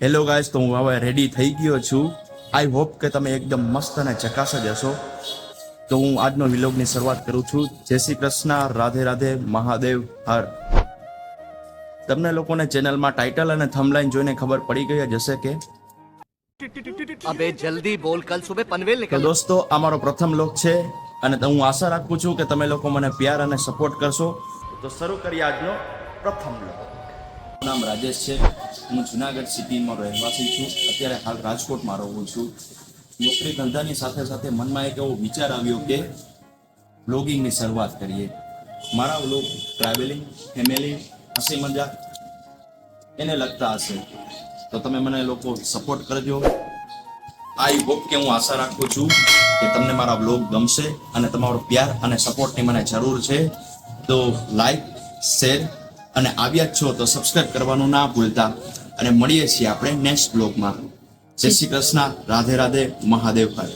Hello guys, તો હું હવે રેડી થઈ ગયો છું. આઈ હોપ કે તમે એકદમ મસ્ત અને ચકાસ જ હશો. તો હું આજનો વિલોગની શરૂઆત કરું છું. જય શ્રી કૃષ્ણ, રાધે રાધે, મહાદેવ હર. તમને લોકોને ચેનલમાં ટાઇટલ અને થંબલાઈન જોઈને ખબર પડી ગઈ જ હશે કે अबे जल्दी बोल, कल सुबह पनवेल તો निकल। દોસ્તો, આ મારો પ્રથમ લોક છે અને હું આશા રાખું છું કે તમે લોકો મને પ્યાર અને સપોર્ટ કરશો. તો શરૂ કરીએ આજનો પ્રથમ લોક. મારું નામ રાજેશ છે. હું જુનાગઢ સિટીમાં રહેવાસી છું. અત્યારે હાલ રાજકોટમાં રહું છું. નોકરી ધંધાની સાથે સાથે મનમાં એક એવો વિચાર આવ્યો કે વ્લોગિંગની શરૂઆત કરીએ. મારા વ્લોગ ટ્રાવેલિંગ, ફેમિલી, હસી મજાક એને લગતા હશે. તો તમે મને લોકો સપોર્ટ કરજો. આઈ હોપ કે હું આશા રાખું છું કે તમને મારા વ્લોગ ગમશે અને તમારો પ્યાર અને સપોર્ટની મને જરૂર છે. તો લાઈક, શેર અને આવ્યા જ છો તો સબસ્ક્રાઇબ કરવાનું ના ભૂલતા. અને મળીએ છીએ આપણે નેક્સ્ટ વ્લોગમાં. જય શ્રી કૃષ્ણ, રાધે રાધે, મહાદેવ હર.